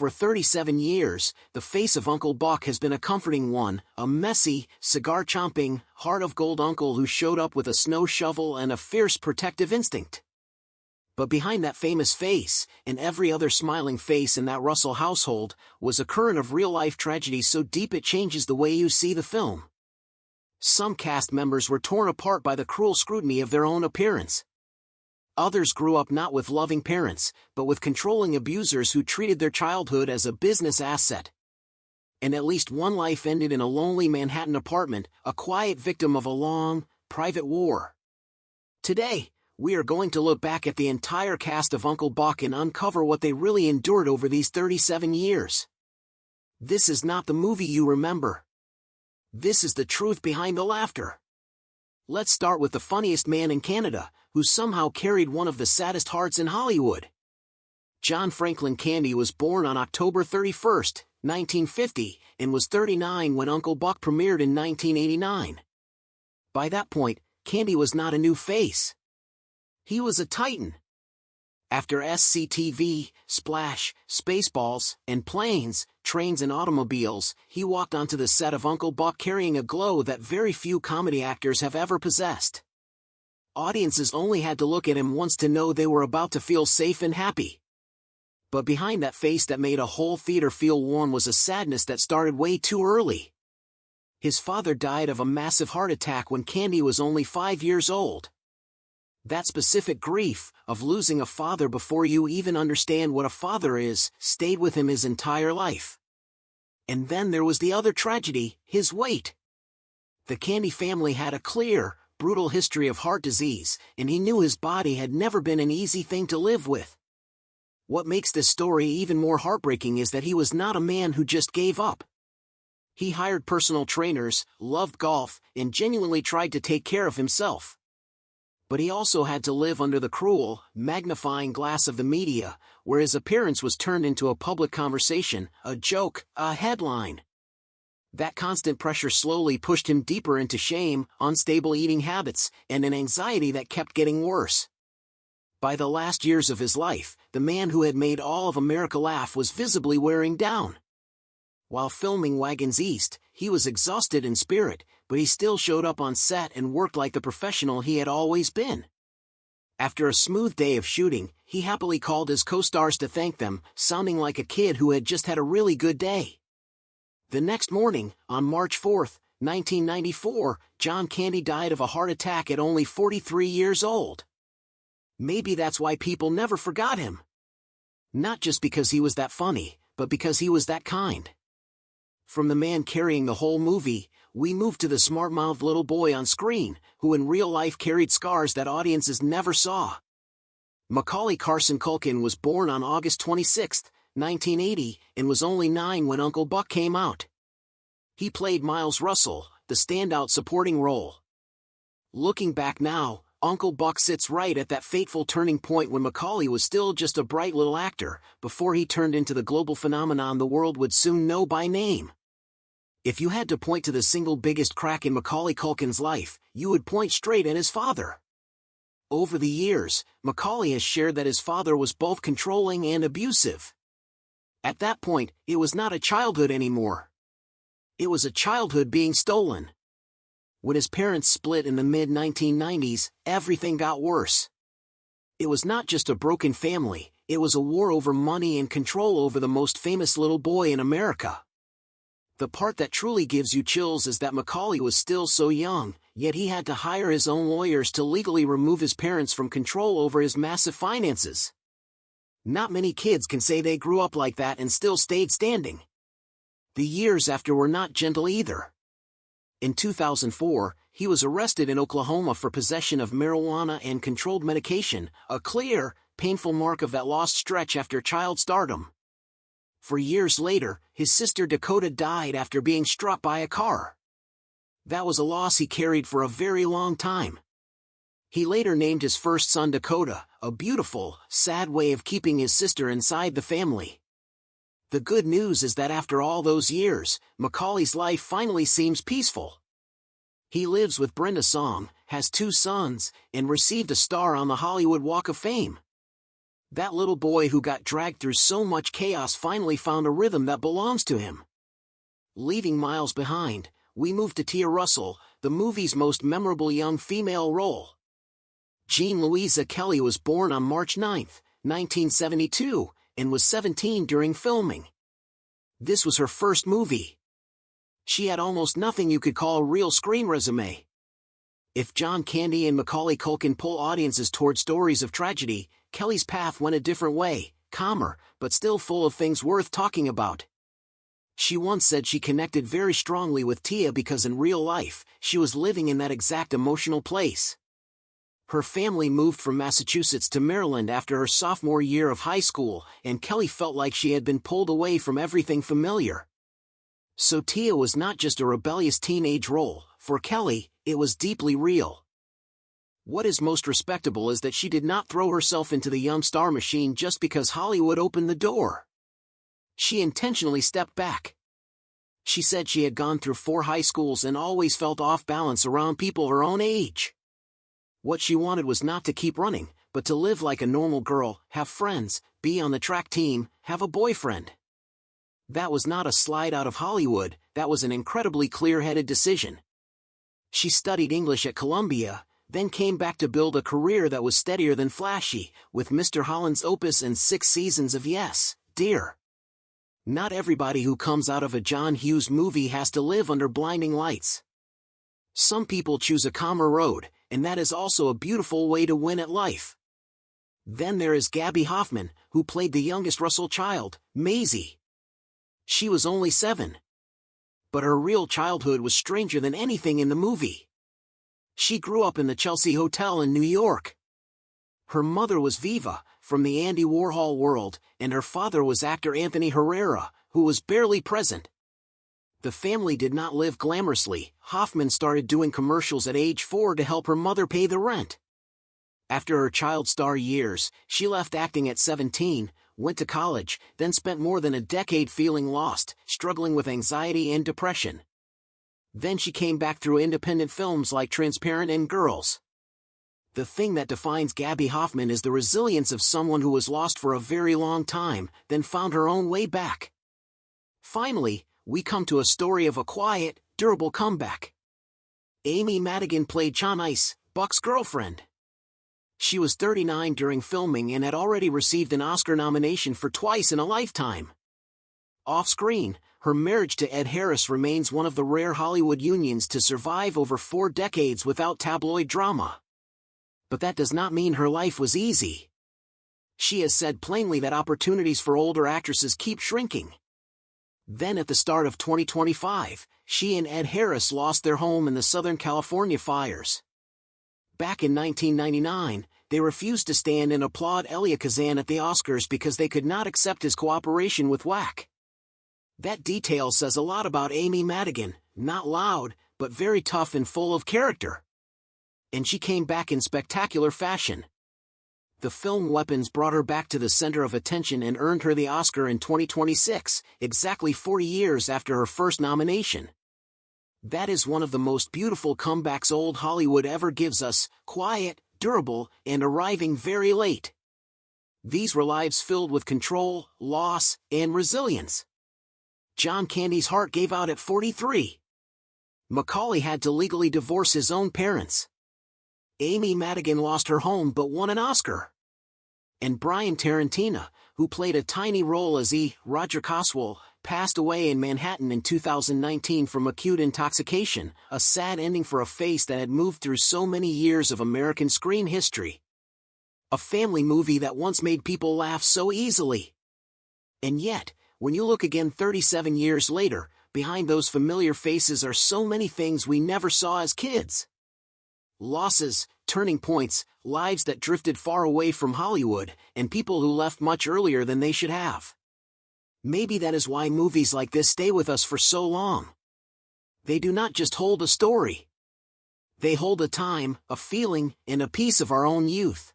For 37 years, the face of Uncle Buck has been a comforting one, a messy, cigar-chomping, heart-of-gold uncle who showed up with a snow shovel and a fierce protective instinct. But behind that famous face, and every other smiling face in that Russell household, was a current of real-life tragedy so deep it changes the way you see the film. Some cast members were torn apart by the cruel scrutiny of their own appearance. Others grew up not with loving parents, but with controlling abusers who treated their childhood as a business asset. And at least one life ended in a lonely Manhattan apartment, a quiet victim of a long, private war. Today, we are going to look back at the entire cast of Uncle Buck and uncover what they really endured over these 37 years. This is not the movie you remember. This is the truth behind the laughter. Let's start with the funniest man in Canada, who somehow carried one of the saddest hearts in Hollywood. John Franklin Candy was born on October 31, 1950, and was 39 when Uncle Buck premiered in 1989. By that point, Candy was not a new face. He was a titan. After SCTV, Splash, Spaceballs, and Planes, Trains and Automobiles, he walked onto the set of Uncle Buck carrying a glow that very few comedy actors have ever possessed. Audiences only had to look at him once to know they were about to feel safe and happy. But behind that face that made a whole theater feel warm was a sadness that started way too early. His father died of a massive heart attack when Candy was only 5 years old. That specific grief, of losing a father before you even understand what a father is, stayed with him his entire life. And then there was the other tragedy, his weight. The Candy family had a clear, brutal history of heart disease, and he knew his body had never been an easy thing to live with. What makes this story even more heartbreaking is that he was not a man who just gave up. He hired personal trainers, loved golf, and genuinely tried to take care of himself. But he also had to live under the cruel, magnifying glass of the media, where his appearance was turned into a public conversation, a joke, a headline. That constant pressure slowly pushed him deeper into shame, unstable eating habits, and an anxiety that kept getting worse. By the last years of his life, the man who had made all of America laugh was visibly wearing down. While filming Wagons East, he was exhausted in spirit, but he still showed up on set and worked like the professional he had always been. After a smooth day of shooting, he happily called his co-stars to thank them, sounding like a kid who had just had a really good day. The next morning, on March 4, 1994, John Candy died of a heart attack at only 43 years old. Maybe that's why people never forgot him. Not just because he was that funny, but because he was that kind. From the man carrying the whole movie, we move to the smart-mouthed little boy on screen, who in real life carried scars that audiences never saw. Macaulay Carson Culkin was born on August 26, 1980, and was only 9 when Uncle Buck came out. He played Miles Russell, the standout supporting role. Looking back now, Uncle Buck sits right at that fateful turning point when Macaulay was still just a bright little actor, before he turned into the global phenomenon the world would soon know by name. If you had to point to the single biggest crack in Macaulay Culkin's life, you would point straight at his father. Over the years, Macaulay has shared that his father was both controlling and abusive. At that point, it was not a childhood anymore. It was a childhood being stolen. When his parents split in the mid-1990s, everything got worse. It was not just a broken family, it was a war over money and control over the most famous little boy in America. The part that truly gives you chills is that Macaulay was still so young, yet he had to hire his own lawyers to legally remove his parents from control over his massive finances. Not many kids can say they grew up like that and still stayed standing. The years after were not gentle either. In 2004, he was arrested in Oklahoma for possession of marijuana and controlled medication, a clear, painful mark of that lost stretch after child stardom. For years later, his sister Dakota died after being struck by a car. That was a loss he carried for a very long time. He later named his first son Dakota, a beautiful, sad way of keeping his sister inside the family. The good news is that after all those years, Macaulay's life finally seems peaceful. He lives with Brenda Song, has 2 sons, and received a star on the Hollywood Walk of Fame. That little boy who got dragged through so much chaos finally found a rhythm that belongs to him. Leaving Miles behind, we move to Tia Russell, the movie's most memorable young female role. Jean Louisa Kelly was born on March 9, 1972, and was 17 during filming. This was her first movie. She had almost nothing you could call a real screen resume. If John Candy and Macaulay Culkin pull audiences toward stories of tragedy, Kelly's path went a different way, calmer, but still full of things worth talking about. She once said she connected very strongly with Tia because in real life, she was living in that exact emotional place. Her family moved from Massachusetts to Maryland after her sophomore year of high school, and Kelly felt like she had been pulled away from everything familiar. So Tia was not just a rebellious teenage role. For Kelly, it was deeply real. What is most respectable is that she did not throw herself into the young star machine just because Hollywood opened the door. She intentionally stepped back. She said she had gone through 4 high schools and always felt off balance around people her own age. What she wanted was not to keep running, but to live like a normal girl, have friends, be on the track team, have a boyfriend. That was not a slide out of Hollywood, that was an incredibly clear-headed decision. She studied English at Columbia, then came back to build a career that was steadier than flashy, with Mr. Holland's Opus and 6 seasons of Yes, Dear. Not everybody who comes out of a John Hughes movie has to live under blinding lights. Some people choose a calmer road, and that is also a beautiful way to win at life. Then there is Gaby Hoffmann, who played the youngest Russell child, Maisie. She was only 7. But her real childhood was stranger than anything in the movie. She grew up in the Chelsea Hotel in New York. Her mother was Viva, from the Andy Warhol world, and her father was actor Anthony Herrera, who was barely present. The family did not live glamorously. Hoffman started doing commercials at age 4 to help her mother pay the rent. After her child star years, she left acting at 17, went to college, then spent more than a decade feeling lost, struggling with anxiety and depression. Then she came back through independent films like Transparent and Girls. The thing that defines Gaby Hoffmann is the resilience of someone who was lost for a very long time, then found her own way back. Finally, we come to a story of a quiet, durable comeback. Amy Madigan played Chanice, Buck's girlfriend. She was 39 during filming and had already received an Oscar nomination for Twice in a Lifetime. Off-screen, her marriage to Ed Harris remains one of the rare Hollywood unions to survive over 4 decades without tabloid drama. But that does not mean her life was easy. She has said plainly that opportunities for older actresses keep shrinking. Then at the start of 2025, she and Ed Harris lost their home in the Southern California fires. Back in 1999, they refused to stand and applaud Elia Kazan at the Oscars because they could not accept his cooperation with WAC. That detail says a lot about Amy Madigan, not loud, but very tough and full of character. And she came back in spectacular fashion. The film Weapons brought her back to the center of attention and earned her the Oscar in 2026, exactly 40 years after her first nomination. That is one of the most beautiful comebacks old Hollywood ever gives us, quiet, durable, and arriving very late. These were lives filled with control, loss, and resilience. John Candy's heart gave out at 43. Macaulay had to legally divorce his own parents. Amy Madigan lost her home but won an Oscar. And Brian Tarantino, who played a tiny role as Roger Coswell, passed away in Manhattan in 2019 from acute intoxication, a sad ending for a face that had moved through so many years of American screen history. A family movie that once made people laugh so easily. And yet, when you look again 37 years later, behind those familiar faces are so many things we never saw as kids. Losses, turning points, lives that drifted far away from Hollywood, and people who left much earlier than they should have. Maybe that is why movies like this stay with us for so long. They do not just hold a story. They hold a time, a feeling, and a piece of our own youth.